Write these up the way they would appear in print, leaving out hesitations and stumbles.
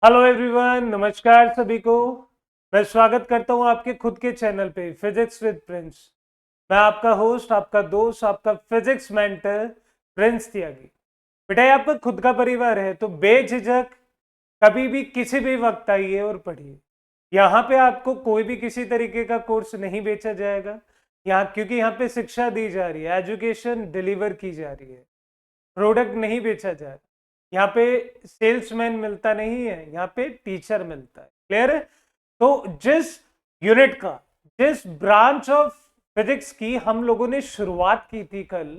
Hello everyone, नमस्कार सभी को। मैं स्वागत करता हूं आपके खुद के चैनल पे फिजिक्स विद प्रिंस। मैं आपका होस्ट, आपका दोस्त, आपका फिजिक्स मेंटर प्रिंस त्यागी। बेटा, ये आपका खुद का परिवार है, तो बेझिझक कभी भी किसी भी वक्त आइए और पढ़िए। यहाँ पे आपको कोई भी किसी तरीके का कोर्स नहीं बेचा जाएगा यहाँ, क्योंकि यहाँ पे शिक्षा दी जा रही है, एजुकेशन डिलीवर की जा रही है, प्रोडक्ट नहीं बेचा जा रहा। यहाँ पे सेल्समैन मिलता नहीं है, यहाँ पे टीचर मिलता है। क्लियर है? तो जिस यूनिट का, जिस ब्रांच ऑफ फिजिक्स की हम लोगों ने शुरुआत की थी कल,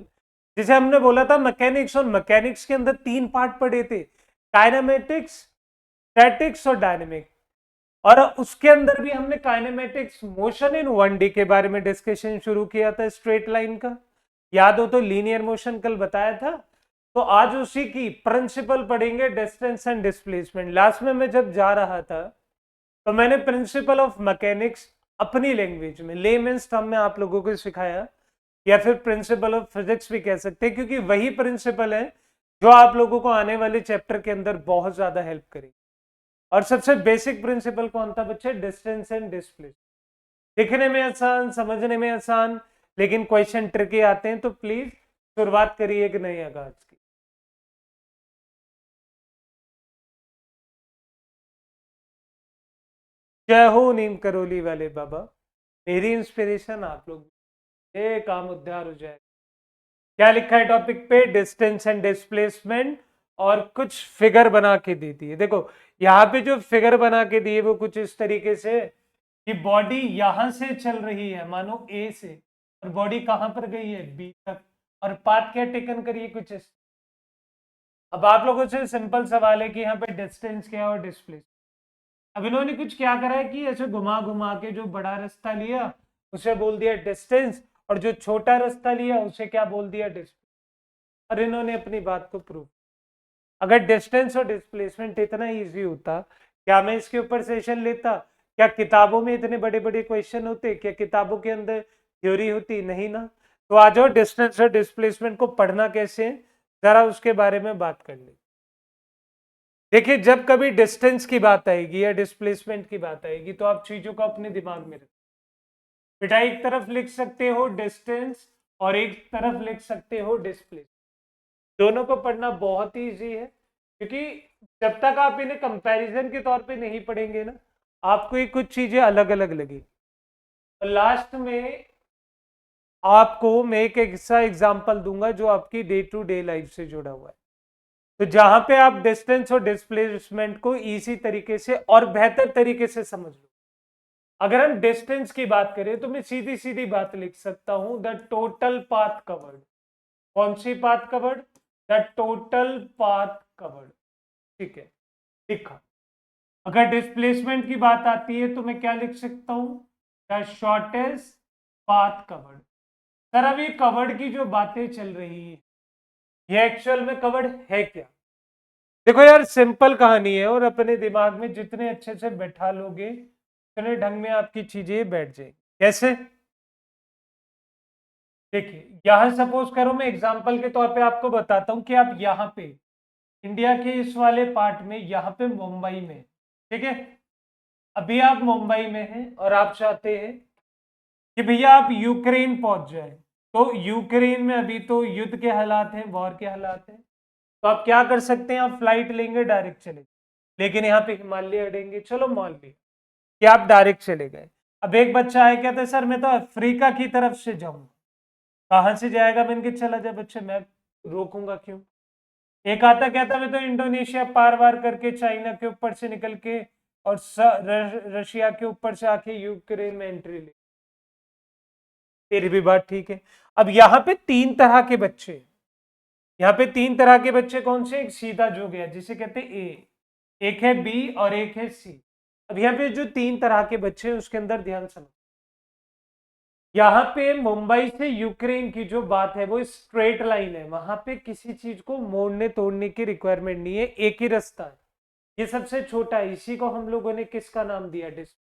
जिसे हमने बोला था मैकेनिक्स, और मैकेनिक्स के अंदर 3 पार्ट पढ़े थे, काइनेमेटिक्स, स्टैटिक्स और डायनेमिक। और उसके अंदर भी हमने काइनेमेटिक्स, मोशन इन 1D के बारे में डिस्कशन शुरू किया था, स्ट्रेट लाइन का। याद हो तो लीनियर मोशन कल बताया था। तो आज उसी की प्रिंसिपल पढ़ेंगे, डिस्टेंस एंड डिस्प्लेसमेंट। लास्ट में मैं जब जा रहा था तो मैंने प्रिंसिपल ऑफ मैकेनिक्स अपनी लैंग्वेज में, लेमेंस टर्म में आप लोगों को सिखाया, या फिर प्रिंसिपल ऑफ फिजिक्स भी कह सकते हैं, क्योंकि वही प्रिंसिपल है जो आप लोगों को आने वाले चैप्टर के अंदर बहुत ज्यादा हेल्प करेगी। और सबसे बेसिक प्रिंसिपल कौन था बच्चे? Distance and displacement. दिखने में आसान, समझने में आसान, लेकिन क्वेश्चन ट्रिकी आते हैं। तो प्लीज शुरुआत करिए एक नए आगाज की। जय हो नीम करोली वाले बाबा, मेरी इंस्पिरेशन आप लोग, ये काम उद्धार हो जाए। क्या लिखा है टॉपिक पे? Distance and displacement. और कुछ फिगर बना के दी थी। देखो यहाँ पे जो फिगर बना के दिए वो कुछ इस तरीके से कि बॉडी यहां से चल रही है, मानो ए से, और बॉडी कहां पर गई है? बी तक। और पाथ क्या टेकन करिए कुछ इस। अब आप लोगों से सिंपल सवाल है कि यहाँ पे डिस्टेंस क्या है और डिस्प्लेस। अब इन्होंने कुछ क्या करा है कि ऐसे घुमा घुमा के जो बड़ा रास्ता लिया उसे बोल दिया डिस्टेंस, और जो छोटा रास्ता लिया उसे क्या बोल दिया? डिस्प्लेस। और इन्होंने अपनी बात को प्रूव। अगर डिस्टेंस और डिस्प्लेसमेंट इतना इजी होता, क्या मैं इसके ऊपर सेशन लेता? क्या किताबों में इतने बड़े बड़े क्वेश्चन होते? क्या किताबों के अंदर थ्योरी होती? नहीं ना। तो आ जाओ, डिस्टेंस और डिस्प्लेसमेंट को पढ़ना कैसे है, जरा उसके बारे में बात कर ले। देखिए, जब कभी डिस्टेंस की बात आएगी या डिस्प्लेसमेंट की बात आएगी तो आप चीजों को अपने दिमाग में रखें। बेटा, एक तरफ लिख सकते हो डिस्टेंस और एक तरफ लिख सकते हो डिस्प्लेस। दोनों को पढ़ना बहुत ही इजी है, क्योंकि जब तक आप इन्हें कंपैरिजन के तौर पे नहीं पढ़ेंगे ना, आपको ये कुछ चीजें अलग अलग लगेगी। और लास्ट में आपको मैं एक ऐसा एग्जांपल दूंगा जो आपकी डे टू डे लाइफ से जुड़ा हुआ है, तो जहां पे आप डिस्टेंस और डिस्प्लेसमेंट को इजी तरीके से और बेहतर तरीके से समझ लो। अगर हम डिस्टेंस की बात करें तो मैं सीधी सीधी बात लिख सकता हूं, द टोटल पाथ कवर्ड। कौन सी path covered? The total path covered. ठीक है, लिखा। अगर डिस्प्लेसमेंट की बात आती है तो मैं क्या लिख सकता हूं? The shortest path covered. Sir, अब ये कवर्ड की जो बातें चल रही है, ये एक्चुअल में कवर्ड है क्या? देखो यार, सिंपल कहानी है, और अपने दिमाग में जितने अच्छे से बैठा लोगे उतने ढंग में आपकी चीजें बैठ जाएगी। कैसे? देखिए, यहां सपोज करो, मैं एग्जांपल के तौर पे आपको बताता हूं कि आप यहाँ पे इंडिया के इस वाले पार्ट में, यहाँ पे मुंबई में, ठीक है, अभी आप मुंबई में हैं और आप चाहते हैं कि भैया आप यूक्रेन पहुंच जाए। तो यूक्रेन में अभी तो युद्ध के हालात हैं, वॉर के हालात हैं। तो आप क्या कर सकते हैं? आप फ्लाइट लेंगे, डायरेक्ट चले। लेकिन यहाँ पे हिमालय अड़ेंगे। चलो मान लिया कि आप डायरेक्ट चले गए। अब एक बच्चा है, कहता है सर मैं तो अफ्रीका की तरफ से जाऊंगा। कहाँ से जाएगा? मैंने कहा चला जाए बच्चे, मैं रोकूंगा क्यों? एक आता कहता मैं तो इंडोनेशिया पार वार करके चाइना के ऊपर से निकल के और रशिया के ऊपर से आके यूक्रेन में एंट्री ले। तेरी भी बात ठीक है। अब यहाँ पे 3 तरह के बच्चे, यहाँ पे 3 तरह के बच्चे कौन से? एक सीधा जो गया जिसे कहते हैं ए, एक है बी और एक है सी। अब यहाँ पे जो 3 तरह के बच्चे हैं उसके अंदर ध्यान समझ। यहाँ पे मुंबई से यूक्रेन की जो बात है वो स्ट्रेट लाइन है, वहां पे किसी चीज को मोड़ने तोड़ने की रिक्वायरमेंट नहीं है, एक ही रास्ता है। ये सबसे छोटा है, इसी को हम लोगों ने किसका नाम दिया? डिस्टेंस।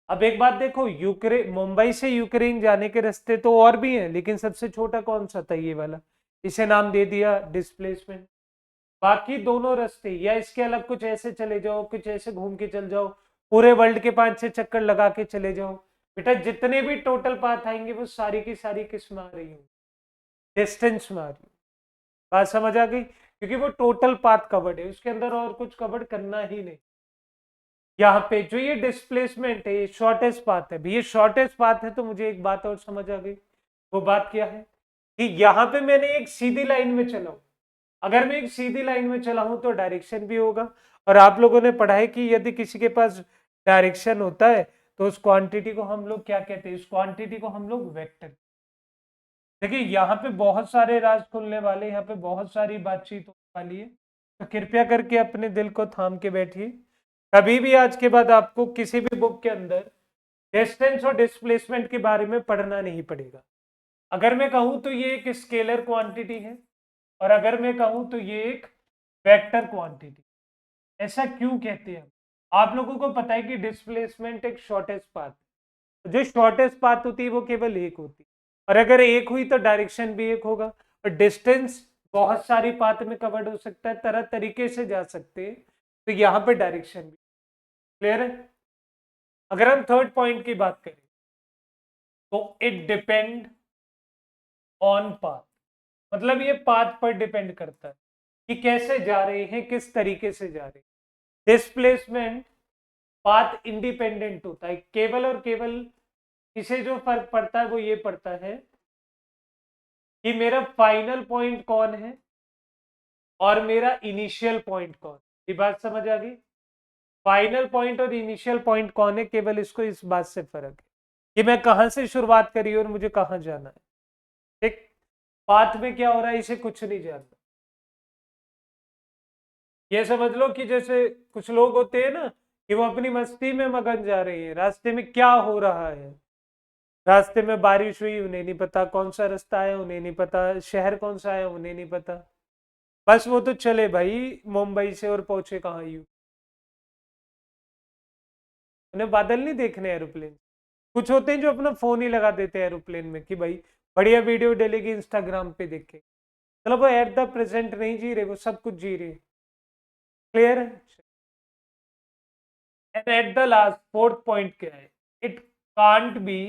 अब एक बात देखो, यूक्रेन, मुंबई से यूक्रेन जाने के रास्ते तो और भी हैं, लेकिन सबसे छोटा कौन सा था? ये वाला। इसे नाम दे दिया डिस्प्लेसमेंट। बाकी दोनों रास्ते या इसके अलग कुछ ऐसे चले जाओ, कुछ ऐसे घूम के चल जाओ, पूरे वर्ल्ड के 5-6 चक्कर लगा के चले जाओ, बेटा जितने भी टोटल पाथ आएंगे वो सारी की सारी किस में आ रही हूँ, डिस्टेंस में आ रही हूँ। बात समझ आ गई? क्योंकि वो टोटल पाथ कवर्ड है, उसके अंदर और कुछ कवर्ड करना ही नहीं। यहाँ पे जो ये डिस्प्लेसमेंट है ये शॉर्टेस्ट पाथ है, ये शॉर्टेस्ट पाथ है, तो मुझे एक बात और समझ आ गई। वो बात क्या है कि यहाँ पे मैंने एक सीधी लाइन में चला हूं, अगर मैं एक सीधी लाइन में चला हूं तो डायरेक्शन भी होगा। और आप लोगों ने पढ़ा है कि यदि किसी के पास डायरेक्शन होता है तो उस क्वांटिटी को हम लोग क्या कहते हैं, उस क्वांटिटी को हम लोग वेक्टर। देखिए यहाँ पे बहुत सारे राज खुलने वाले, यहाँ पे बहुत सारी बातचीत होने वाली है, तो कृपया करके अपने दिल को थाम के बैठिए। कभी भी आज के बाद आपको किसी भी बुक के अंदर डिस्टेंस और डिस्प्लेसमेंट के बारे में पढ़ना नहीं पड़ेगा। अगर मैं कहूं तो ये एक स्केलर क्वांटिटी है, और अगर मैं कहूं तो ये एक वेक्टर क्वांटिटी। ऐसा क्यों कहते हैं? आप लोगों को पता है कि डिस्प्लेसमेंट एक शॉर्टेस्ट पाथ, जो शॉर्टेस्ट पाथ होती है वो केवल एक होती है, और अगर एक हुई तो डायरेक्शन भी एक होगा। और डिस्टेंस बहुत सारी पाथ में कवर्ड हो सकता है, तरह तरीके से जा सकते हैं, तो यहाँ पे डायरेक्शन भी। क्लियर है? अगर हम थर्ड पॉइंट की बात करें तो इट डिपेंड ऑन पाथ, मतलब ये पाथ पर डिपेंड करता है कि कैसे जा रहे हैं, किस तरीके से जा रहे हैं। डिस्प्लेसमेंट पाथ इंडिपेंडेंट होता है, केवल और केवल इसे जो फर्क पड़ता है वो ये पड़ता है कि मेरा फाइनल पॉइंट कौन है और मेरा इनिशियल पॉइंट कौन। ये बात समझ आ गई? फाइनल पॉइंट और इनिशियल पॉइंट कौन है, केवल इसको इस बात से फर्क है कि मैं कहां से शुरुआत करी और मुझे कहां जाना है। ठीक, पाथ में क्या हो रहा है इसे कुछ नहीं जानना। ये समझ लो कि जैसे कुछ लोग होते हैं ना कि वो अपनी मस्ती में मगन जा रहे हैं, रास्ते में क्या हो रहा है, रास्ते में बारिश हुई उन्हें नहीं पता, कौन सा रास्ता है उन्हें नहीं पता, शहर कौन सा है उन्हें नहीं पता, बस वो तो चले भाई मुंबई से और पहुंचे कहाँ यू। उन्हें बादल नहीं देखने एरोप्लेन। कुछ होते हैं जो अपना फोन ही लगा देते हैं एरोप्लेन में कि भाई बढ़िया वीडियो डलेगी इंस्टाग्राम पे देख के। चलो वो एट द प्रेजेंट नहीं जी रहे, वो सब कुछ जी रहे। क्लियर है? And at the last fourth point क्या है, इट कांट बी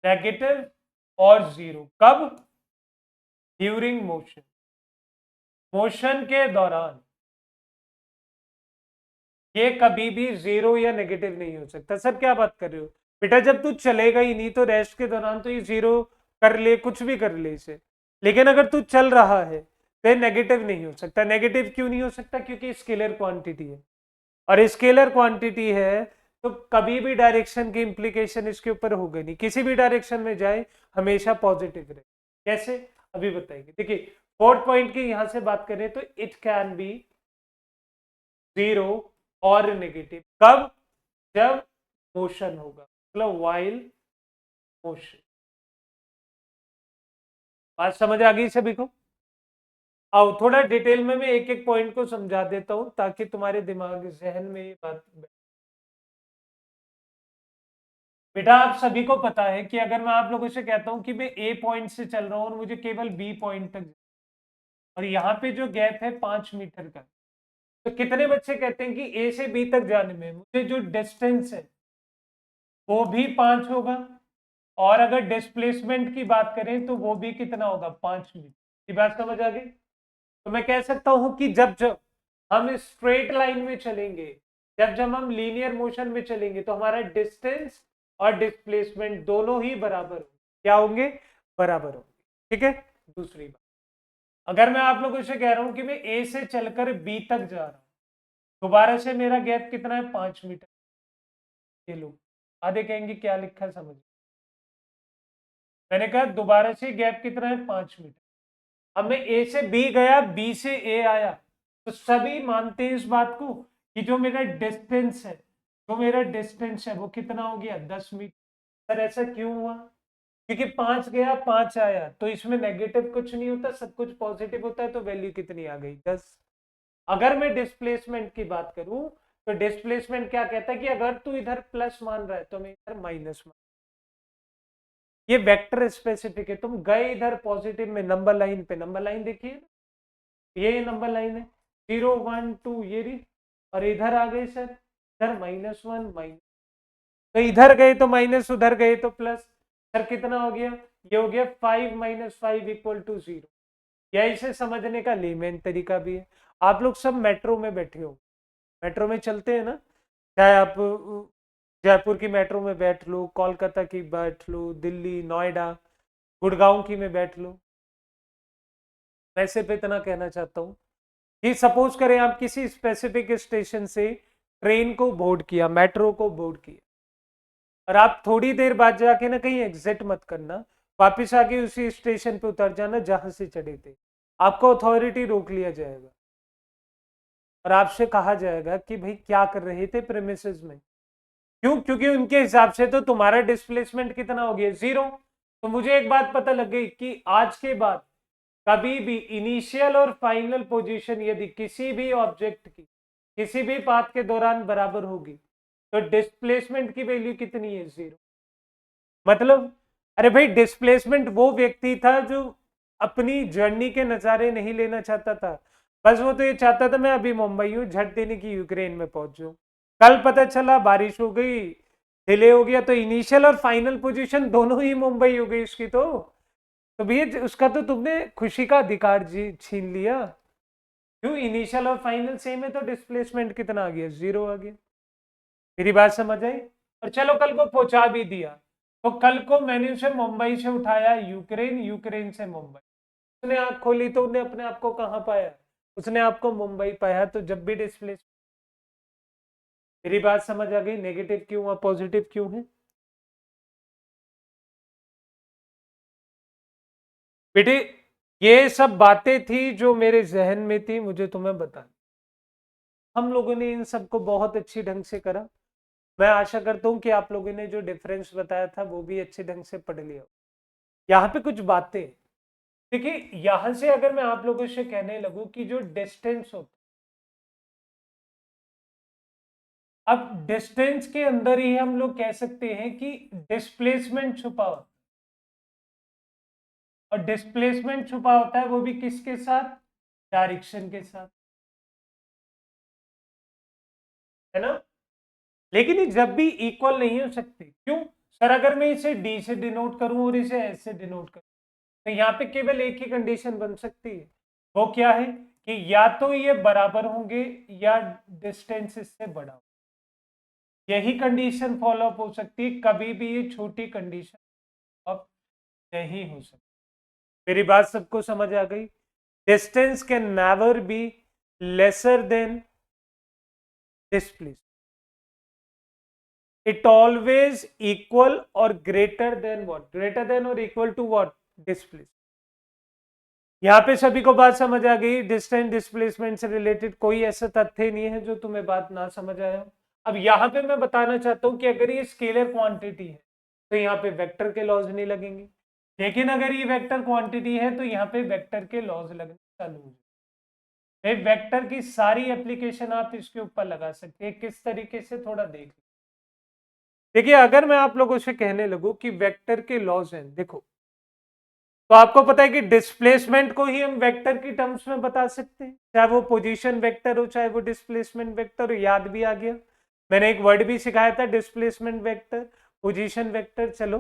नेगेटिव और जीरो। कब? ड्यूरिंग मोशन, मोशन के दौरान ये कभी भी जीरो या नेगेटिव नहीं हो सकता। सर क्या बात कर रहे हो बेटा, जब तू चलेगा ही नहीं तो रेस्ट के दौरान तो ये जीरो कर ले, कुछ भी कर ले इसे, लेकिन अगर तू चल रहा है तो ये नेगेटिव नहीं हो सकता। नेगेटिव क्यों नहीं हो सकता? क्योंकि स्केलर क्वांटिटी है, और स्केलर क्वांटिटी है तो कभी भी डायरेक्शन की इंप्लीकेशन इसके ऊपर होगा नहीं, किसी भी डायरेक्शन में जाए हमेशा पॉजिटिव रहे। कैसे अभी बताएंगे। देखिए फोर्थ पॉइंट की यहां से बात करें तो इट कैन बी जीरो और नेगेटिव। कब? जब मोशन होगा, मतलब वाइल मोशन। बात समझ आ गई सभी को? आओ थोड़ा डिटेल में मैं एक एक पॉइंट को समझा देता हूं ताकि तुम्हारे दिमाग जहन में ये बात। बेटा आप सभी को पता है कि अगर मैं आप लोगों से कहता हूं कि मैं ए पॉइंट से चल रहा हूं और मुझे केवल बी पॉइंट तक, और यहाँ पे जो गैप है 5 मीटर का, तो कितने बच्चे कहते हैं कि ए से बी तक जाने में मुझे जो डिस्टेंस है वो भी 5 होगा, और अगर डिस्प्लेसमेंट की बात करें तो वो भी कितना होगा, 5 मीटर। ये बात समझ आ गई? तो मैं कह सकता हूं कि जब जब हम स्ट्रेट लाइन में चलेंगे, जब जब हम लीनियर मोशन में चलेंगे तो हमारा डिस्टेंस और डिस्प्लेसमेंट दोनों ही बराबर होंगे। क्या होंगे? बराबर होंगे। ठीक है। दूसरी बात, अगर मैं आप लोगों से कह रहा हूं कि मैं ए से चलकर बी तक जा रहा हूं, दोबारा से मेरा गैप कितना है, 5 मीटर। ये लो, आधे कहेंगे क्या लिखा है समझ। मैंने कहा दोबारा से गैप कितना है, 5 मीटर। अब मैं ए से बी गया, बी से ए आया, तो सभी मानते हैं इस बात को कि जो मेरा डिस्टेंस है, जो मेरा डिस्टेंस है वो कितना हो गया, 10 मीटर। सर ऐसा क्यों हुआ? क्योंकि 5 गया 5 आया, तो इसमें नेगेटिव कुछ नहीं होता, सब कुछ पॉजिटिव होता है, तो वैल्यू कितनी आ गई, 10। अगर मैं डिस्प्लेसमेंट की बात करूं तो डिस्प्लेसमेंट क्या कहता है कि अगर तू इधर प्लस मान रहा है तो मैं इधर माइनस मान। ये वेक्टर स्पेसिफिक है। तुम गए इधर पॉजिटिव में नंबर लाइन पे, नंबर लाइन देखिए ये नंबर लाइन है 0 1 2 ये रही, और इधर आ गए सर इधर -1 माइनस, तो इधर गए तो माइनस, उधर गए तो प्लस। सर कितना हो गया, ये हो गया 5 - 5 = 0। या इसे समझने का लेमैन तरीका भी है। आप लोग सब मेट्रो में बैठे हो, मेट्रो में चलते हैं ना, चाहे आप जयपुर की मेट्रो में बैठ लो, कोलकाता की बैठ लो, दिल्ली नोएडा गुड़गांव की में बैठ लो। वैसे पे इतना कहना चाहता हूँ कि सपोज करें आप किसी स्पेसिफिक स्टेशन से ट्रेन को बोर्ड किया, मेट्रो को बोर्ड किया, और आप थोड़ी देर बाद जाके ना कहीं एग्जिट मत करना, वापस आके उसी स्टेशन पे उतर जाना जहां से चढ़े थे। आपको अथॉरिटी रोक लिया जाएगा और आपसे कहा जाएगा कि भाई क्या कर रहे थे प्रेमिसेस में। क्यों? क्योंकि उनके हिसाब से तो तुम्हारा डिस्प्लेसमेंट कितना हो गया, 0। तो मुझे एक बात पता लग गई कि आज के बाद कभी भी इनिशियल और फाइनल पोजीशन यदि किसी भी ऑब्जेक्ट की किसी भी पाथ के दौरान बराबर होगी तो डिस्प्लेसमेंट की वैल्यू कितनी है, 0। मतलब अरे भाई डिस्प्लेसमेंट वो व्यक्ति था जो अपनी जर्नी के नज़ारे नहीं लेना चाहता था, बस वो तो ये चाहता था मैं अभी मुंबई हूँ, झट देने की यूक्रेन में पहुंच जाऊं। कल पता चला बारिश हो गई, डिले हो गया, तो इनिशियल और फाइनल पोजीशन दोनों ही मुंबई हो गई उसकी। तो भैया उसका तो तुमने खुशी का अधिकार जी छीन लिया। क्यों? इनिशियल और फाइनल सेम है तो डिस्प्लेसमेंट कितना आ गया, 0 आ गया। मेरी बात समझ आई? और चलो कल को पहुंचा भी दिया, तो कल को मैंने उसे मुंबई से उठाया यूक्रेन, यूक्रेन से मुंबई, उसने आंख खोली तो उसने अपने आप को कहाँ पाया, उसने आपको मुंबई पाया। तो जब भी डिस्प्लेस, मेरी बात समझ आ गई? नेगेटिव क्यों और पॉजिटिव क्यों है बेटे? ये सब बातें थी जो मेरे जहन में थी, मुझे तुम्हें बता, हम लोगों ने इन सबको बहुत अच्छी ढंग से करा। मैं आशा करता हूँ कि आप लोगों ने जो डिफरेंस बताया था वो भी अच्छे ढंग से पढ़ लिया। यहाँ पे कुछ बातें देखिए, यहां से अगर मैं आप लोगों से कहने लगूं कि जो डिस्टेंस होता, अब डिस्टेंस के अंदर ही हम लोग कह सकते हैं कि डिस्प्लेसमेंट छुपा होता है, और डिस्प्लेसमेंट छुपा होता है वो भी किसके साथ, डायरेक्शन के साथ, है ना। लेकिन ये जब भी इक्वल नहीं हो सकते। क्यों? सर अगर मैं इसे डी से डिनोट करूं और इसे एस से डिनोट करूं तो यहाँ पे केवल एक ही कंडीशन बन सकती है, वो क्या है कि या तो ये बराबर होंगे या डिस्टेंस इससे बड़ा हो। यही कंडीशन फॉलो अप हो सकती है, कभी भी ये छोटी कंडीशन अप नहीं हो सकती। मेरी बात सबको समझ आ गई? Distance can never be lesser than displace, it always equal और greater than what, greater than और इक्वल टू व्हाट, डिस्प्लेस। यहाँ पे सभी को बात समझ आ गई? डिस्टेंस डिस्प्लेसमेंट से रिलेटेड कोई ऐसा तथ्य नहीं है जो तुम्हें बात ना समझ आया। अब यहाँ पे मैं बताना चाहता हूँ कि अगर ये स्केलर क्वांटिटी है तो यहाँ पे वेक्टर के लॉज नहीं लगेंगे, लेकिन अगर ये वेक्टर क्वांटिटी है तो यहाँ पे वेक्टर के लॉज लगने चालू हो जाए। वेक्टर की सारी एप्लीकेशन आप इसके ऊपर लगा सकते हैं। किस तरीके से, थोड़ा देख देखिए। अगर मैं आप लोगों से कहने लगूं कि वेक्टर के लॉज हैं, देखो, तो आपको पता है कि डिस्प्लेसमेंट को ही हम वेक्टर की टर्म्स में बता सकते हैं, चाहे वो पोजीशन वेक्टर हो चाहे वो डिस्प्लेसमेंट वेक्टर हो। याद भी आ गया, मैंने एक वर्ड भी सिखाया था, डिस्प्लेसमेंट वेक्टर, पोजीशन वेक्टर। चलो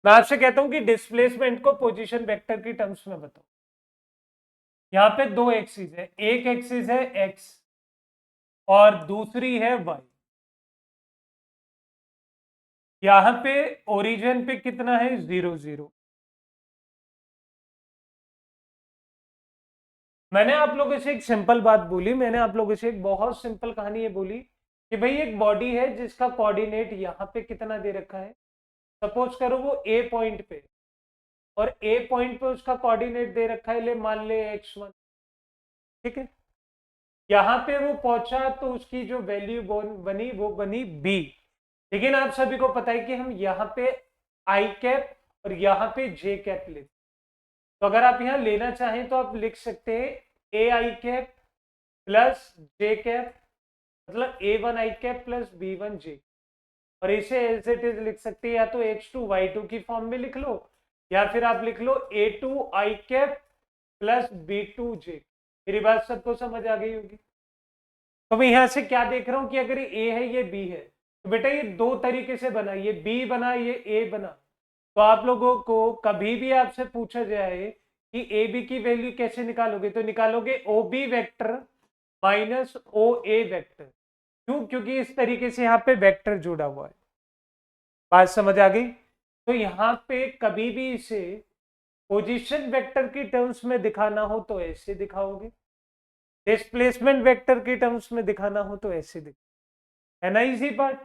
मैं आपसे कहता हूं कि डिस्प्लेसमेंट को पोजीशन वेक्टर की टर्म्स में बताओ। यहाँ पे दो एक्सिस है, एक एक्सिस है एक्स और दूसरी है वाई। यहाँ पे ओरिजिन पे कितना है, 0 0। मैंने आप लोगों से एक सिंपल बात बोली, मैंने आप लोगों से एक बहुत सिंपल कहानी ये बोली कि भाई एक बॉडी है जिसका कोऑर्डिनेट यहाँ पे कितना दे रखा है। सपोज करो वो ए पॉइंट पे, और ए पॉइंट पे उसका कोऑर्डिनेट दे रखा है, ले मान ले x1, ठीक है। यहाँ पे वो पहुंचा तो उसकी जो वैल्यू बनी वो बनी b। लेकिन आप सभी को पता है कि हम यहाँ पे आई कैप और यहाँ पे जे कैप लेते, तो अगर आप यहाँ लेना चाहें तो आप लिख सकते हैं ए आई कैप प्लस जे कैप, मतलब A1 आई कैप प्लस B1 जे। और इसे एज इट इज लिख सकते हैं, या तो x2 y2 की फॉर्म में लिख लो, या फिर आप लिख लो a2 i cap plus b2 j। मेरी बात सबको समझ आ गई होगी। तो मैं यहां से क्या देख रहा हूं कि अगर ये a है ये b है, तो बेटा ये दो तरीके से बना, ये b बना ये a बना। तो आप लोगों को कभी भी आपसे पूछा जाए कि ए बी की वैल्यू कैसे निकालोगे, तो निकालोगे ओ बी वेक्टर माइनस ओ ए वेक्टर। क्यों? क्योंकि इस तरीके से यहाँ पे वेक्टर जुड़ा हुआ है। बात समझ आ गई? तो यहाँ पे कभी भी इसे पोजीशन वेक्टर की टर्म्स में दिखाना हो तो ऐसे दिखाओगे, डिस्प्लेसमेंट वेक्टर की टर्म्स में दिखाना हो तो ऐसे है ना इजी पार्ट।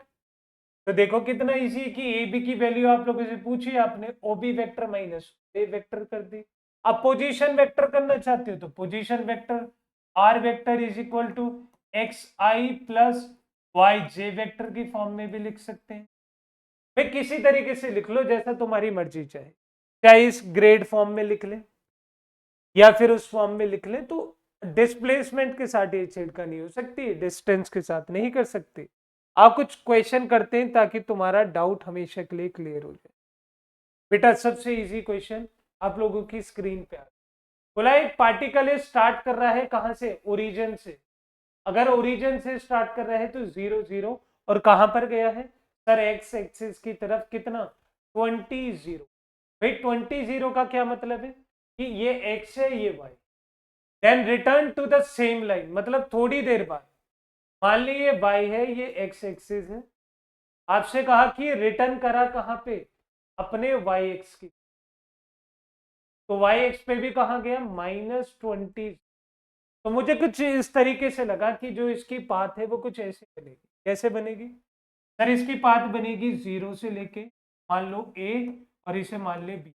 तो देखो कितना इजी कि ए बी की वैल्यू आप लोगों से पूछी आपने, o b vector minus a vector कर दी। अब पोजीशन वेक्टर करना चाहते हो तो position vector r vector is equal to x i plus y j vector की फॉर्म में भी लिख सकते हैं। भाई किसी तरीके से लिख लो जैसा तुम्हारी मर्जी चाहे, चाहे इस ग्रेड फॉर्म में लिख ले या फिर उस फॉर्म में लिख ले। तो डिस्प्लेसमेंट के साथ ये छेड़का नहीं हो सकती, डिस्टेंस के साथ नहीं कर सकते। आप कुछ क्वेश्चन करते हैं ताकि तुम्हारा डाउट हमेशा के लिए क्लियर हो जाए। बेटा सबसे इजी क्वेश्चन आप लोगों की स्क्रीन पे आ बोला, एक पार्टिकल स्टार्ट कर रहा है कहां से? ओरिजिन से। अगर ओरिजिन से स्टार्ट कर रहा है तो 0 0, और कहां पर गया है सर? एक्स एक्सिस की तरफ कितना? 20 0। भाई 20 0 का क्या मतलब है कि ये एक्स है ये y, then return to the same line, मतलब थोड़ी देर बाद मान ली ये वाई है ये एक्स एक्सिस है, आपसे कहा कि रिटर्न करा कहां पे? अपने वाई एक्स की। तो वाई एक्स पे भी कहां गया? -20। तो मुझे कुछ इस तरीके से लगा कि जो इसकी पाथ है वो कुछ ऐसे बनेगी। कैसे बनेगी सर? इसकी पाथ बनेगी 0 से लेके मान लो ए और इसे मान ले बी।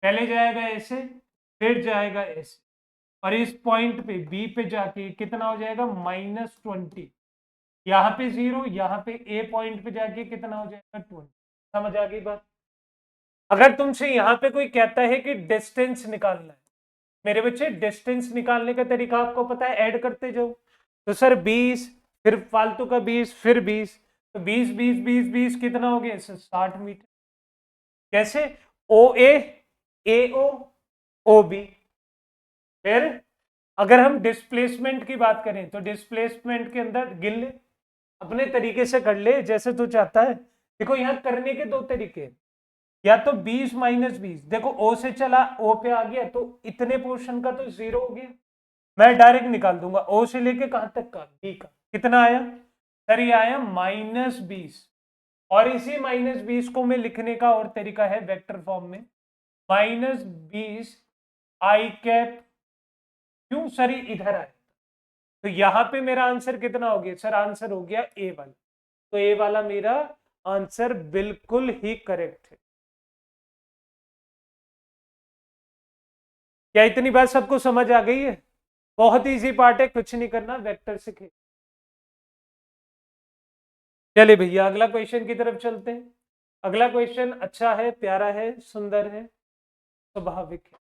पहले जाएगा ऐसे, फिर जाएगा ऐसे, और इस पॉइंट पे बी पे जाके कितना हो जाएगा? -20। यहाँ पे 0, यहाँ पे ए पॉइंट पे जाके कितना हो जाएगा? 20। समझ आ गई बात? अगर तुमसे यहाँ पे कोई कहता है कि डिस्टेंस निकालना है, मेरे बच्चे डिस्टेंस निकालने का तरीका आपको पता है, ऐड करते जाओ। तो सर 20, फिर फालतू का 20, फिर 20, तो 20 20 20 20 कितना हो गया? 60 मीटर। कैसे? ओ ए ओ ओ बी। फिर अगर हम डिस्प्लेसमेंट की बात करें तो डिस्प्लेसमेंट के अंदर गिन ले, अपने तरीके से कर ले जैसे तू चाहता है। देखो यहाँ करने के दो तरीके, या तो 20 माइनस 20, देखो ओ से चला ओ पे आ गया तो इतने पोर्शन का तो 0 हो गया, मैं डायरेक्ट निकाल दूंगा ओ से लेके कहां तक का? बी का। कितना आया सर? ये आया -20। और इसी -20 को मैं लिखने का और तरीका है वेक्टर फॉर्म में, -20 आई कैप। क्यों सर? ये इधर आए तो यहां पे मेरा आंसर कितना हो गया सर? आंसर हो गया ए वाला। तो ए वाला मेरा आंसर बिल्कुल ही करेक्ट है। क्या इतनी बात सबको समझ आ गई है? बहुत इजी पार्ट है, कुछ नहीं करना, वेक्टर से खेल। चलिए भैया अगला क्वेश्चन की तरफ चलते हैं। अगला क्वेश्चन अच्छा है, प्यारा है, सुंदर है, स्वाभाविक है।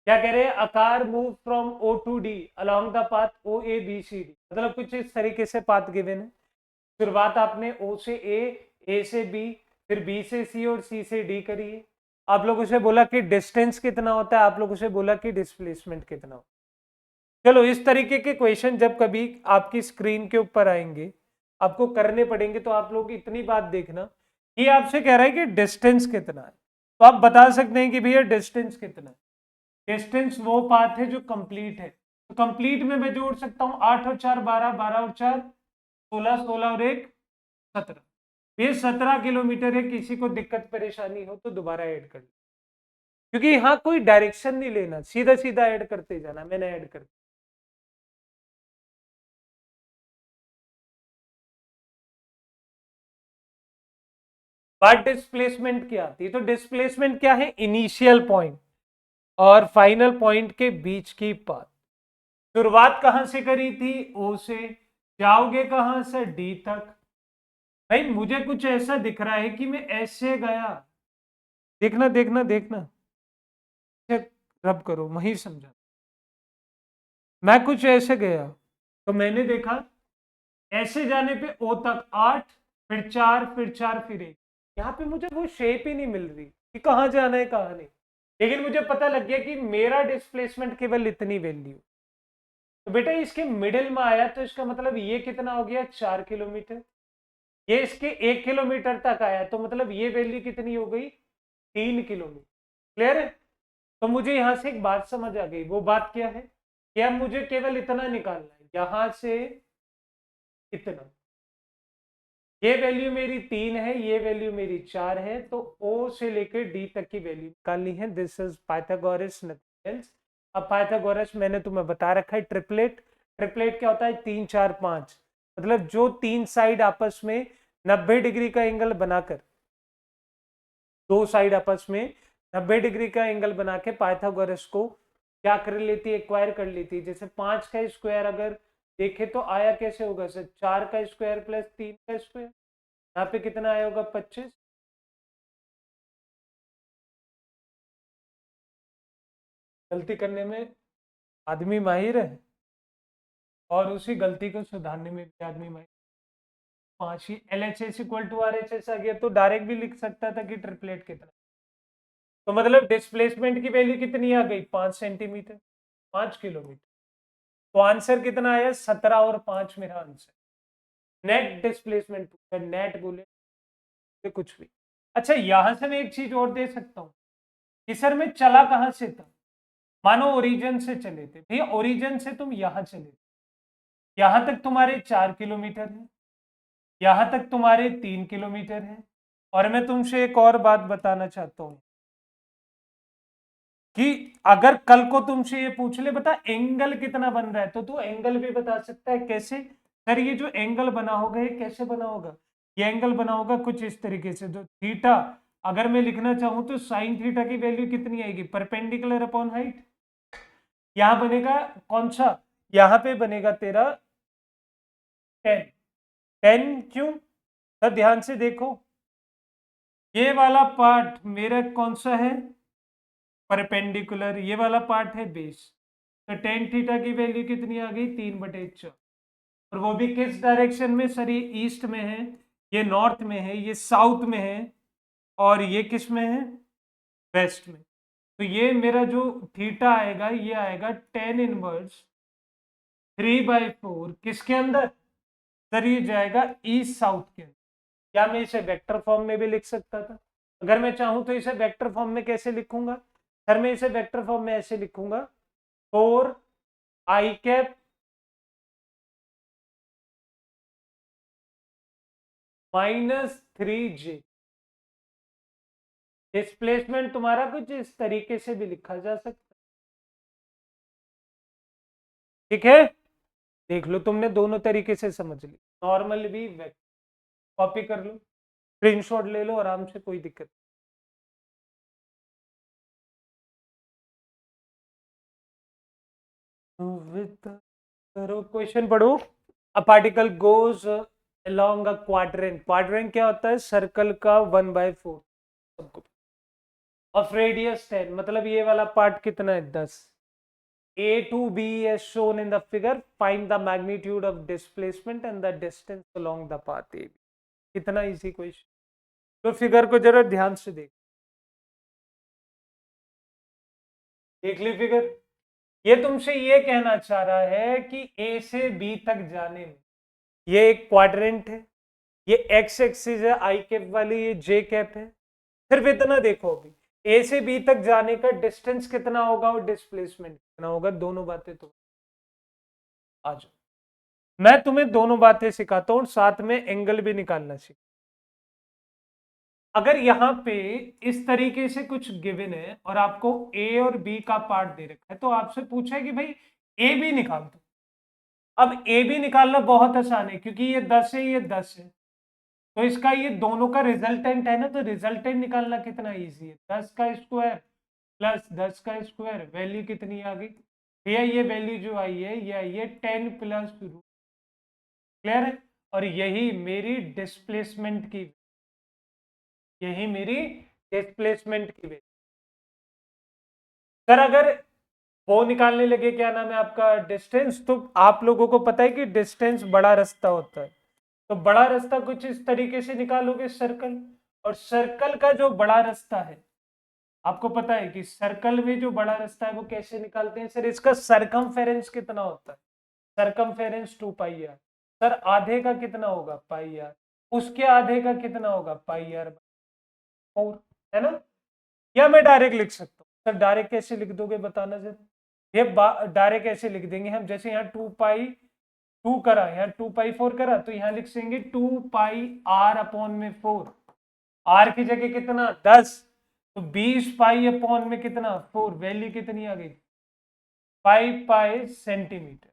क्या कह रहे हैं? A car move from o to d along the path o a b c d. मतलब कुछ इस तरीके से पाथ गिवन है। शुरुआत आपने ओ से ए से बी, फिर बी से सी और सी से डी करी है। आप लोगों से बोला कि डिस्टेंस कितना होता है, आप लोगों से बोला कि डिस्प्लेसमेंट कितना होता है। चलो इस तरीके के क्वेश्चन जब कभी आपकी स्क्रीन के ऊपर आएंगे, आपको करने पड़ेंगे, तो आप लोग इतनी बात देखना, ये आपसे कह रहा है कि डिस्टेंस कितना है, तो आप बता सकते हैं कि भैया डिस्टेंस कितना है। डिस्टेंस वो पाथ है जो कंप्लीट है। तो कंप्लीट में मैं जोड़ सकता हूँ 8 और 4 12, 12 और 4 16, 16 और 1 17। ये 17 किलोमीटर है। किसी को दिक्कत परेशानी हो तो दोबारा ऐड कर, क्योंकि यहाँ कोई डायरेक्शन नहीं लेना, सीधा सीधा ऐड करते जाना। मैंने ऐड कर, बात डिस्प्लेसमेंट क्या आती है? तो डिस्प्लेसमेंट क्या है? इनिशियल पॉइंट और फाइनल पॉइंट के बीच की पाथ। शुरुआत कहां से करी थी? ओ से। जाओगे कहां से? डी तक। भाई मुझे कुछ ऐसा दिख रहा है कि मैं ऐसे गया, देखना देखना देखना, रब करो वही समझा। मैं कुछ ऐसे गया तो मैंने देखा ऐसे जाने पे ओ तक 8, फिर 4, फिर 4, फिर 1। यहाँ पे मुझे वो शेप ही नहीं मिल रही कि कहाँ जाना है कहाँ नहीं, लेकिन मुझे पता लग गया कि मेरा डिस्प्लेसमेंट केवल इतनी वैल्यू। तो बेटा इसके मिडिल में आया तो इसका मतलब ये कितना हो गया, 4 किलोमीटर। ये इसके 1 किलोमीटर तक आया तो मतलब ये वैल्यू कितनी हो गई, 3 किलोमीटर। क्लियर है? तो मुझे यहां से एक बात समझ आ गई, वो बात क्या है कि अब मुझे केवल इतना निकालना है, यहां से इतना। ये वैल्यू मेरी 3 है, ये वैल्यू मेरी 4 है, तो O से लेकर D तक की वैल्यू निकालनी है। This is Pythagoras, nothing else. अब पाइथागोरस मैंने तुम्हें बता रखा है, ट्रिपलेट। ट्रिपलेट क्या होता है, 3 4 5, मतलब जो तीन साइड आपस में 90 डिग्री का एंगल बनाकर, दो साइड आपस में 90 डिग्री का एंगल बना के पाइथागोरस को क्या कर लेती है, एक्वायर कर लेती है। जैसे 5 का स्क्वायर अगर देखे तो आया कैसे होगा सर, 4 का स्क्वायर प्लस 3 का स्क्वायर, यहाँ पे कितना आया होगा, 25। गलती करने में आदमी माहिर है और उसी गलती को सुधारने में भी आदमी माहिर। 5 ही LHS इक्वल टू RHS आ गया, तो डायरेक्ट भी लिख सकता था कि ट्रिपलेट कितना। तो मतलब डिस्प्लेसमेंट की वैल्यू कितनी आ गई, 5 सेंटीमीटर, 5 किलोमीटर। तो आंसर कितना आया, 17 और 5 मेरा आंसर। नेट डिस्प्लेसमेंट पूछा, नेट बोले कुछ भी। अच्छा यहां से मैं एक चीज और दे सकता हूँ कि सर मैं चला कहां से था, मानो ओरिजिन से चले थे भैया, ओरिजिन से तुम यहां चले थे, यहां तक तुम्हारे 4 किलोमीटर है, यहां तक तुम्हारे 3 किलोमीटर है। और मैं तुमसे एक और बात बताना चाहता हूं कि अगर कल को तुमसे ये पूछ ले बता एंगल कितना बन रहा है, तो तू एंगल भी बता सकता है। कैसे सर, ये जो एंगल बना होगा ये कैसे बना होगा, ये एंगल बना होगा कुछ इस तरीके से। जो थीटा अगर मैं लिखना चाहूं तो साइन थीटा की वैल्यू कितनी आएगी, परपेंडिकुलर अपॉन हाइट। यहां बनेगा कौन सा, यहां पे बनेगा तेरा 10। 10 क्यों सर, ध्यान से देखो, ये वाला पार्ट मेरा कौन सा है, परपेंडिकुलर, ये वाला पार्ट है बेस। तो टेन थीटा की वैल्यू कितनी आ गई, 3/4। और वो भी किस डायरेक्शन में सर, ये ईस्ट में है, ये नॉर्थ में है, ये साउथ में है, और ये किस में है, वेस्ट में। तो ये मेरा जो थीटा आएगा ये आएगा 10 इनवर्स 3/4 किसके अंदर सर, ये जाएगा ईस्ट साउथ के अंदर। क्या मैं इसे वेक्टर फॉर्म में भी लिख सकता था, अगर मैं चाहूं तो इसे वेक्टर फॉर्म में कैसे लिखूंगा सर, मैं इसे वेक्टर फॉर्म में ऐसे लिखूंगा, 4 i -3j। डिस्प्लेसमेंट तुम्हारा कुछ इस तरीके से भी लिखा जा सकता है, ठीक है। देख लो तुमने दोनों तरीके से समझ ली, नॉर्मल भी वेक्टर। कॉपी कर लो, स्क्रीनशॉट ले लो आराम से, कोई दिक्कत विद। करो क्वेश्चन पढ़ो। A particle goes along a quadrant, quadrant क्या होता है, सर्कल का 1/4 सबको, ऑफ रेडियस 10, मतलब ये वाला पार्ट कितना है, 10। A to B as shown in the figure, find the magnitude of displacement and the distance along the path AB। कितना इजी क्वेश्चन, तो फिगर को जरा ध्यान से देख ली फिगर। ये तुमसे ये कहना चाह रहा है कि A से B तक जाने में ये एक क्वाड्रेंट है, ये एक्स एक्सिस है आई कैप वाली, ये जे कैप है। सिर्फ इतना देखो, अभी ए से बी तक जाने का डिस्टेंस कितना होगा और डिस्प्लेसमेंट कितना होगा, दोनों बातें तो आ जाओ। मैं तुम्हें दोनों बातें सिखाता हूं, साथ में एंगल भी निकालना सीख। अगर यहाँ पे इस तरीके से कुछ गिवन है और आपको ए और बी का पार्ट दे रखा है, तो आपसे पूछा है कि भाई ए बी निकाल दो। अब ए बी निकालना बहुत आसान है क्योंकि ये 10 है, ये 10 है, तो इसका ये दोनों का रिजल्टेंट है ना, तो रिजल्टेंट निकालना कितना इजी है, 10 का स्क्वायर प्लस 10 का स्क्वायर, वैल्यू कितनी आ गई भैया, ये वैल्यू जो आई है ये आई है 10 प्लस रूट। क्लियर है? और यही मेरी डिस्प्लेसमेंट की, यही मेरी डिस्प्लेसमेंट की वैल्यू। सर अगर वो निकालने लगे, क्या नाम है आपका, डिस्टेंस, तो आप लोगों को पता है कि डिस्टेंस बड़ा रास्ता होता है, तो बड़ा रास्ता कुछ इस तरीके से निकालोगे सर्कल, और सर्कल का जो बड़ा रास्ता है आपको पता है कि सर्कल में जो बड़ा रास्ता है वो कैसे निकालते हैं सर, इसका सरकमफेरेंस कितना होता है, सरकमफेरेंस 2 पाई आर। सर आधे का कितना होगा पाई आर, उसके आधे का कितना होगा पाई आर 4, है ना। या मैं डायरेक्ट लिख सकता हूँ सर, डायरेक्ट कैसे लिख दोगे बताना जरा। ये डायरेक्ट ऐसे लिख देंगे हम, जैसे यहाँ 2 पाई 2 करा, यहाँ 2 पाई 4 करा, तो यहाँ लिख देंगे 2 पाई आर अपॉन में 4, आर की जगह कितना 10, तो 20 पाई अपॉन में कितना 4, वैल्यू कितनी आ गई 5 पाई सेंटीमीटर।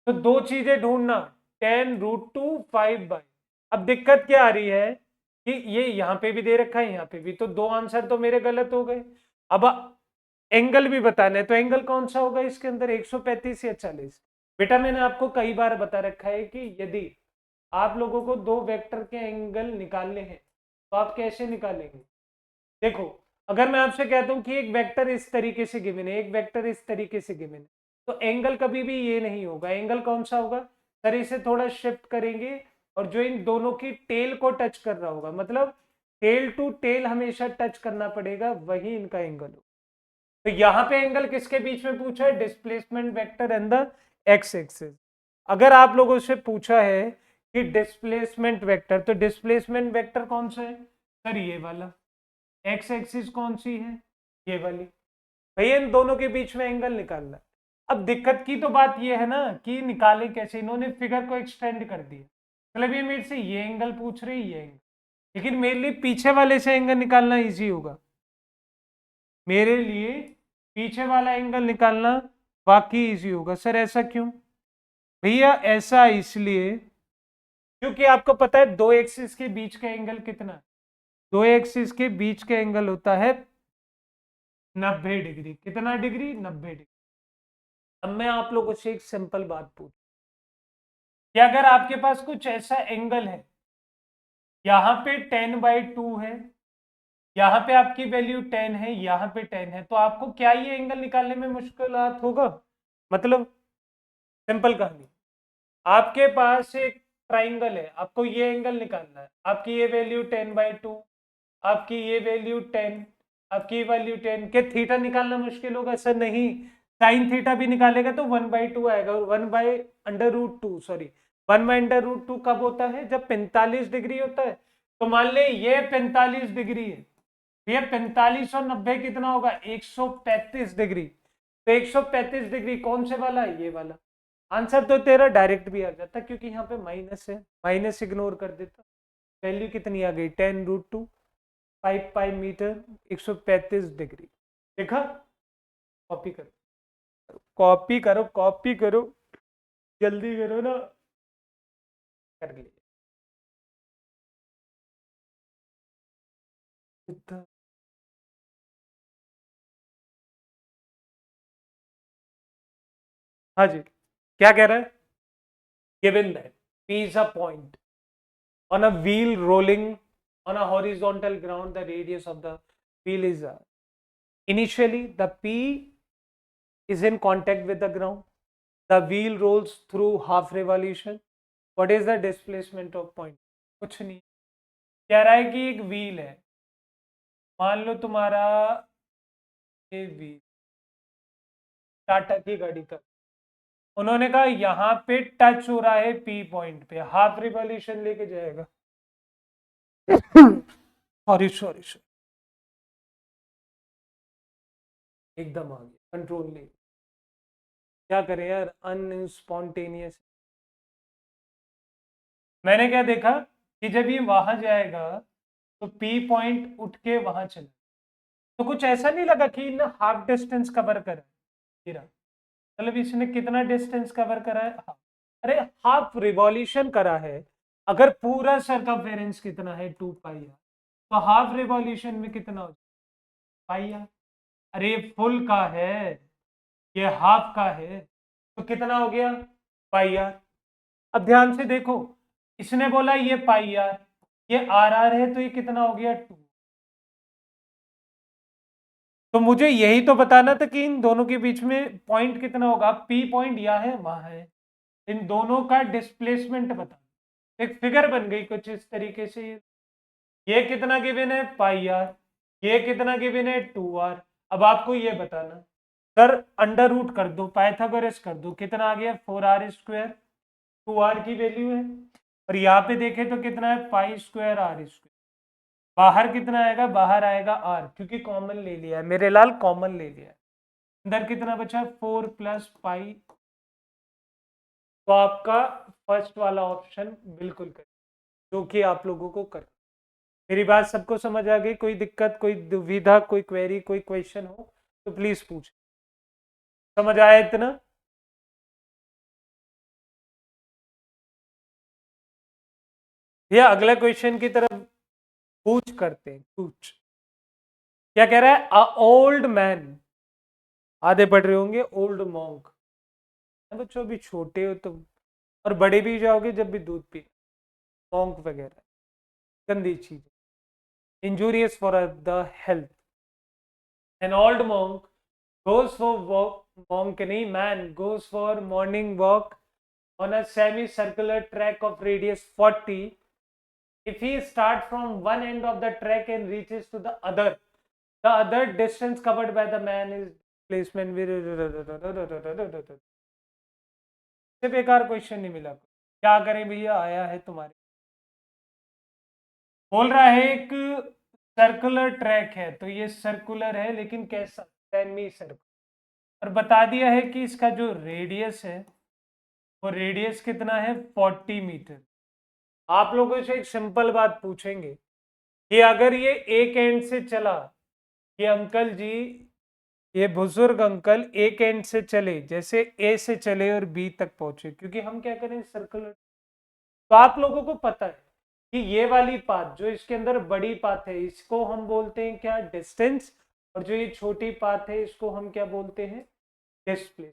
तो दो चीजें ढूंढना, 10√2 5 बाई। अब दिक्कत क्या आ रही है कि ये यहाँ पे भी दे रखा है यहाँ पे भी, तो दो आंसर तो मेरे गलत हो गए। अब एंगल भी बताना है, तो एंगल कौन सा होगा इसके अंदर 135 या 40। बेटा मैंने आपको कई बार बता रखा है कि यदि आप लोगों को दो वेक्टर के एंगल निकालने हैं तो आप कैसे निकालेंगे। देखो अगर मैं आपसे कहता हूं कि एक वेक्टर इस तरीके से गिवन है, एक वेक्टर इस तरीके से गिवन है, तो एंगल कभी भी ये नहीं होगा। एंगल कौन सा होगा सर, इसे थोड़ा शिफ्ट करेंगे और जो इन दोनों की टेल को टच कर रहा होगा, मतलब टेल टू टेल हमेशा टच करना पड़ेगा, वही इनका एंगल हो। तो यहाँ पे एंगल किसके बीच में पूछा है, displacement vector and the x axis. अगर आप लोगों से पूछा है कि डिस्प्लेसमेंट वेक्टर, तो डिस्प्लेसमेंट वेक्टर कौन सा है सर, ये वाला। एक्स एक्सिस कौन सी है, ये वाली। भैया इन दोनों के बीच में एंगल निकालना है। अब दिक्कत की तो बात ये है ना कि निकाले कैसे, इन्होंने फिगर को एक्सटेंड कर दिया, मतलब ये मेरे से ये एंगल पूछ रही है एंगल, लेकिन मेरे लिए पीछे वाले से एंगल निकालना इजी होगा, मेरे लिए पीछे वाला एंगल निकालना बाकी इजी होगा। सर ऐसा क्यों भैया, ऐसा इसलिए क्योंकि आपको पता है दो एक्सिस के बीच का एंगल कितना है, दो एक्सिस के बीच का एंगल होता है 90 डिग्री। कितना डिग्री, 90 डिग्री। अब मैं आप लोगों से एक सिंपल बात पूछ कि अगर आपके पास कुछ ऐसा एंगल है, यहाँ पे 10/2 है, यहाँ पे आपकी वैल्यू 10 है, यहाँ पे 10 है, तो आपको क्या ये एंगल निकालने में मुश्किलात होगा। मतलब सिंपल कहानी, आपके पास एक ट्राइंगल है, आपको ये एंगल निकालना है, आपकी ये वैल्यू 10/2, आपकी ये वैल्यू 10, आपकी वैल्यू 10 के थीटा निकालना मुश्किल होगा सर, नहीं। साइन थीटा भी निकालेगा तो 1/2 आएगा, और 1/√2 सॉरी 1/√2 कब होता है, जब 45 डिग्री होता है। तो मान ले ये 45 डिग्री है, ये 45 और 90 कितना होगा 135 डिग्री, तो 135 डिग्री कौन से वाला है, ये वाला। आंसर तो तेरा डायरेक्ट भी आ जाता क्योंकि यहाँ पे माइनस है, माइनस इग्नोर कर देता। वैल्यू कितनी आ गई 10√2 5 पाई मीटर 135 डिग्री। देखा, कॉपी करो कॉपी करो कॉपी करो, जल्दी करो ना, कर लिया। हाँ जी, क्या कह रहा है, given that P is a point on a wheel rolling on a horizontal ground, the radius of the wheel is r. Initially the P is in contact with the ground, the wheel rolls through half revolution. What is the displacement of point, कुछ नहीं। कह रहा है कि एक wheel है, मान लो तुम्हारा ये व्हील टाटा की गाड़ी का, उन्होंने कहा यहाँ पे टच हो रहा है पी पॉइंट पे, हाफ रिवॉल्यूशन लेके जाएगा। सॉरी सॉरी सॉरी, एकदम आ गया, कंट्रोल नहीं, क्या करें यार, अनस्पॉन्टेनियस। मैंने क्या देखा कि जब ये वहां जाएगा तो पी पॉइंट उठ के वहां चला, तो कुछ ऐसा नहीं लगा कि इन हाफ डिस्टेंस कवर करा है, मतलब इसने कितना डिस्टेंस कवर करा है, अरे हाफ रिवॉल्यूशन करा है। अगर पूरा सर्कमफेरेंस कितना है 2 पाई आर, तो हाफ रिवॉल्यूशन में कितना हो पाई आर। अरे ये फुल का है, ये हाफ का है, तो कितना हो गया पाई आर। अब ध्यान से देखो, इसने बोला ये पाई आर, ये आर आर है, तो ये कितना हो गया 2। तो मुझे यही तो बताना था कि इन दोनों के बीच में पॉइंट कितना होगा, पी पॉइंट यहाँ है वहां है, इन दोनों का डिस्प्लेसमेंट बता। एक फिगर बन गई कुछ इस तरीके से। ये कितना गिवन है पाई आर, ये कितना गिवन है 2r। अब आपको ये बताना सर अंडर रूट कर दो, पाइथागोरस कर दो, कितना आ गया 4r²। 2r की वैल्यू है और यहाँ पे देखें तो कितना है π²r²। बाहर कितना आएगा, बाहर आएगा r, क्योंकि कॉमन ले लिया है मेरे लाल, कॉमन ले लिया है। अंदर कितना बचा 4 + पाई। तो आपका फर्स्ट वाला ऑप्शन बिल्कुल कर, जो कि आप लोगों को कर। मेरी बात सबको समझ आ गई? कोई दिक्कत, कोई दुविधा, कोई क्वेरी, कोई क्वेश्चन हो तो प्लीज पूछ। समझ आया इतना? भैया अगला क्वेश्चन की तरफ पूछ करते हैं। पूछ क्या कह रहा है? अ ओल्ड मैन, आधे पढ़ रहे होंगे ओल्ड मॉन्क। बच्चों अभी छोटे हो तो, और बड़े भी जाओगे जब भी दूध पी, मॉन्क वगैरह गंदी चीज, injurious for the health. An old monk goes for walk, monk नहीं man goes for morning walk on a semicircular track of radius 40. If he start from one end of the track and reaches to the other distance covered by the man is placement with से बेकार question नहीं मिला। क्या करें भैया, आया है तुम्हारे, बोल रहा है एक सर्कुलर ट्रैक है, तो ये सर्कुलर है लेकिन कैसा, सेमी सर्कुलर, और बता दिया है कि इसका जो रेडियस है वो रेडियस कितना है 40 मीटर। आप लोगों से एक सिंपल बात पूछेंगे कि अगर ये एक एंड से चला, ये अंकल जी, ये बुजुर्ग अंकल एक एंड से चले, जैसे ए से चले और बी तक पहुंचे, क्योंकि हम क्या करें सर्कुलर, तो आप लोगों को पता है कि ये वाली पाथ जो इसके अंदर बड़ी पाथ है इसको हम बोलते हैं क्या, डिस्टेंस, और जो ये छोटी पाथ है इसको हम क्या बोलते हैं, डिस्प्लेस।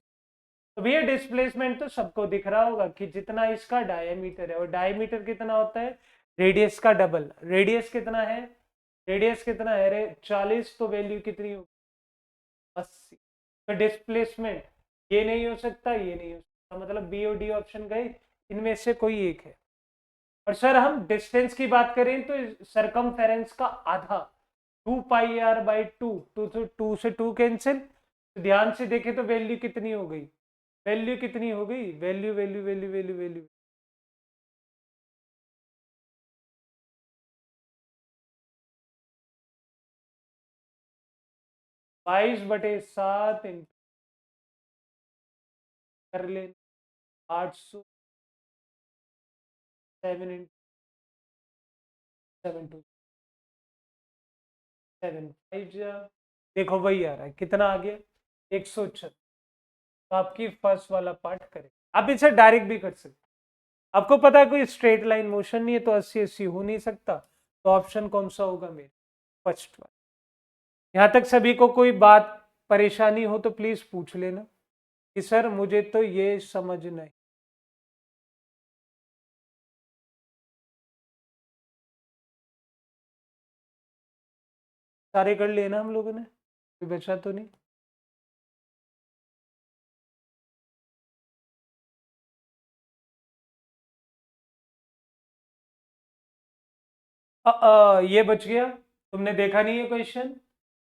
तो भैया डिस्प्लेसमेंट तो सबको दिख रहा होगा कि जितना इसका डायमीटर है, और डायमीटर कितना होता है रेडियस का डबल। रेडियस कितना है, रेडियस कितना है रे 40, तो वैल्यू कितनी होगी 80। तो डिस्प्लेसमेंट ये नहीं हो सकता, ये नहीं हो सकता, मतलब बी और डी ऑप्शन गए, इनमें से कोई एक है। और सर हम डिस्टेंस की बात करें तो सरकमफेरेंस का आधा 2πr/2, 2 से 2 कैंसिल, तो ध्यान से देखें तो वैल्यू कितनी हो गई, वैल्यू कितनी हो गई, value value value value value 22/7 कर ले 800, 7 into 7 देखो वही आ रहा है, कितना आ गया 106। तो आपकी फर्स्ट वाला पार्ट करें, आप इसे डायरेक्ट भी कर सकते, आपको पता है कोई स्ट्रेट लाइन मोशन नहीं है तो 80-80 हो नहीं सकता, तो ऑप्शन कौन सा होगा मेरे, फर्स्ट वाला। यहाँ तक सभी को कोई बात परेशानी हो तो प्लीज पूछ लेना कि सर मुझे तो ये समझ नहीं। सारे कर लेना हम लोगों ने, कोई बचा तो नहीं। ये बच गया, तुमने देखा नहीं है क्वेश्चन,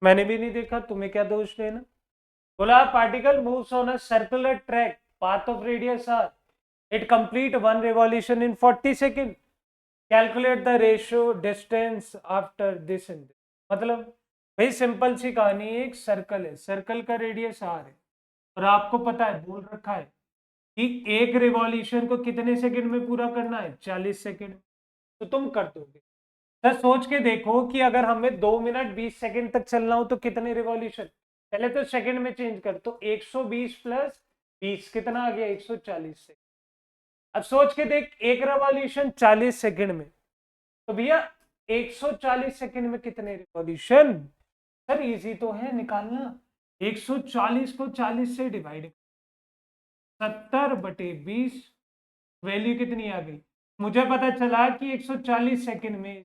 मैंने भी नहीं देखा, तुम्हें क्या दोष लेना। बोला particle moves on a circular track path of radius r, it complete one revolution in 40 second, calculate the ratio distance after this and this. मतलब भाई सिंपल सी कहानी है, एक सर्कल है, सर्कल का रेडियस आर है, और आपको पता है बोल रखा है कि एक रिवॉल्यूशन को कितने सेकंड में पूरा करना है, 40 सेकंड, तो तुम कर दोगे। सर सोच के देखो कि अगर हमें 2 मिनट 20 सेकंड तक चलना हो तो कितने रिवॉल्यूशन, पहले तो सेकंड में चेंज कर, तो 120 + 20 कितना आ गया 140 से। अब सोच के देख एक रिवॉल्यूशन 40 सेकंड में, तो भैया 140 सेकंड में कितने रिवॉल्यूशन, सर इजी तो है निकालना, 140 को 40 से डिवाइड, 70/20, वैल्यू कितनी आ गई, मुझे पता चला कि 140 सेकंड में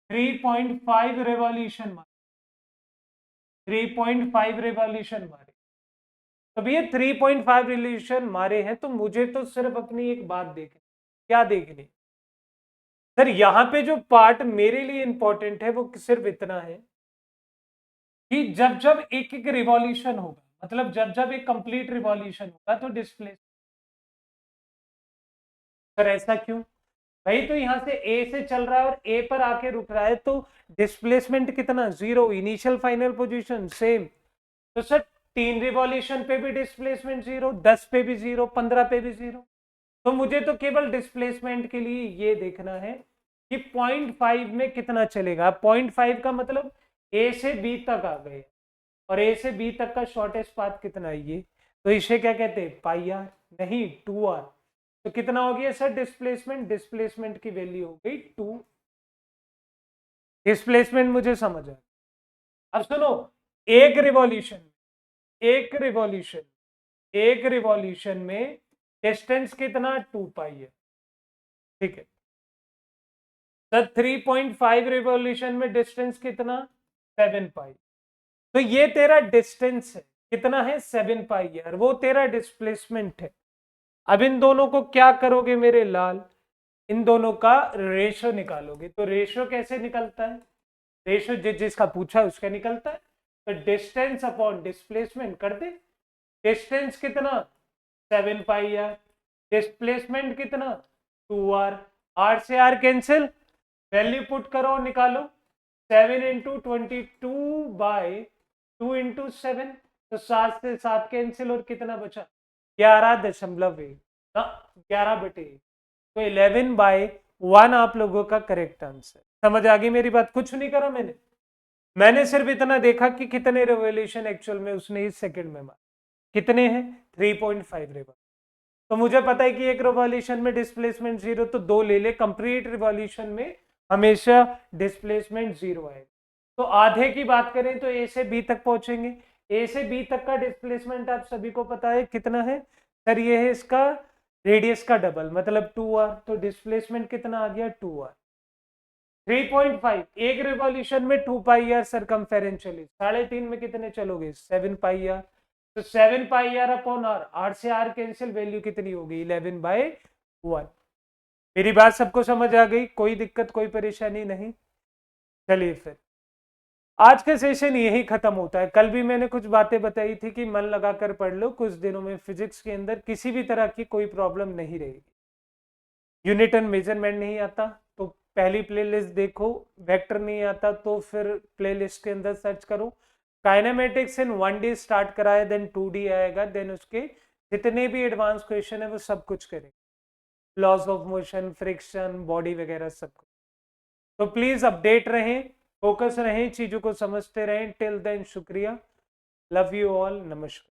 3.5 रेवोल्यूशन मारे, 3.5 रेवोल्यूशन मारे। तो भैया 3.5 रेवोल्यूशन मारे हैं, तो मुझे तो सिर्फ अपनी एक बात देखनी, क्या देखनी, सर यहाँ पे जो पार्ट मेरे लिए इंपॉर्टेंट है वो सिर्फ इतना है कि जब जब एक एक रिवॉल्यूशन होगा, मतलब जब जब एक कंप्लीट रिवॉल्यूशन होगा तो डिस्प्लेस। सर ऐसा क्यों? भाई तो यहाँ से ए से चल रहा है और ए पर आके रुक रहा है, तो डिस्प्लेसमेंट कितना? 0। Initial final position same. तो सर 3 रिवॉल्यूशन पे भी डिस्प्लेसमेंट 0, 10 पे भी 0, 15 पे भी 0। तो मुझे तो केवल डिस्प्लेसमेंट के लिए ये देखना है कि 0.5 में कितना चलेगा। 0.5 का मतलब ए से बी तक आ गए, और ए से बी तक का शॉर्टेस्ट पाथ कितना है ये, तो इसे क्या कहते हैं? पाई आर, नहीं 2r। तो कितना हो गया सर डिस्प्लेसमेंट? डिस्प्लेसमेंट की वैल्यू हो गई 2। डिस्प्लेसमेंट मुझे समझ आया। अब सुनो, एक रिवॉल्यूशन एक रिवॉल्यूशन एक रिवॉल्यूशन में डिस्टेंस कितना? 2 पाई है, ठीक है सर। 3.5 रिवॉल्यूशन में डिस्टेंस कितना? 7 पाई। तो ये तेरा डिस्टेंस है, कितना है? 7 पाई यार, वो तेरा डिस्प्लेसमेंट है। अब इन दोनों को क्या करोगे मेरे लाल? इन दोनों का रेशो निकालोगे। तो रेशो कैसे निकलता है? रेशो जिसका पूछा है उसका निकलता है। तो डिस्टेंस अपॉन डिस्प्लेसमेंट कर दे। डिस्टेंस कितना? 7 पाई आर। डिस्प्लेसमेंट कितना? 2r। r से r कैंसिल, वैल्यू पुट करो, निकालो। 7 इंटू 22/2 इंटू 7, तो 7 से 7 कैंसिल, और कितना बचा? 11.1। 11/1। तो 11/1 आप लोगों का करेक्ट आंसर। समझ आ गई मेरी बात? कुछ नहीं करा मैंने सिर्फ इतना देखा कि कितने रिवॉल्यूशन एक्चुअल में उसने इस सेकंड में मारा। कितने हैं? 3.5 रिवॉल्यूशन। तो मुझे पता है कि एक रिवॉल्यूशन में डिस्प्लेसमेंट 0, तो 2 ले ले। कंप्लीट रिवॉल्यूशन में हमेशा डिस्प्लेसमेंट 0 आएगा। तो आधे की बात करें तो ए से बी तक पहुंचेंगे। ए से बी तक का डिस्प्लेसमेंट आप सभी को पता है कितना है सर? ये है इसका रेडियस का डबल, मतलब 2r। तो डिस्प्लेसमेंट कितना आ गया? 2r। 3.5 एक रिवॉल्यूशन में 2 पाई आर सरकमफेरेंशियली, 3.5 में कितने चलोगे? 7 पाई आर। तो 7 पाई आर अपॉन आर, आर से आर कैंसिल, वैल्यू कितनी होगी? 11/1। मेरी बात सबको समझ आ गई? कोई दिक्कत, कोई परेशानी नहीं? चलिए फिर आज का सेशन यही खत्म होता है। कल भी मैंने कुछ बातें बताई थी कि मन लगाकर पढ़ लो, कुछ दिनों में फिजिक्स के अंदर किसी भी तरह की कोई प्रॉब्लम नहीं रहेगी। यूनिट एंड मेजरमेंट नहीं आता तो पहली प्लेलिस्ट देखो, वेक्टर नहीं आता तो फिर प्लेलिस्ट के अंदर सर्च करो। काइनेमेटिक्स इन 1D स्टार्ट कराए, देन 2D आएगा, देन उसके जितने भी एडवांस क्वेश्चन है वो सब कुछ करेंगे। Laws of motion, friction, body वगैरह सब कुछ। तो प्लीज अपडेट रहें, फोकस रहें, चीजों को समझते रहें। टिल देन शुक्रिया, लव यू ऑल, नमस्कार।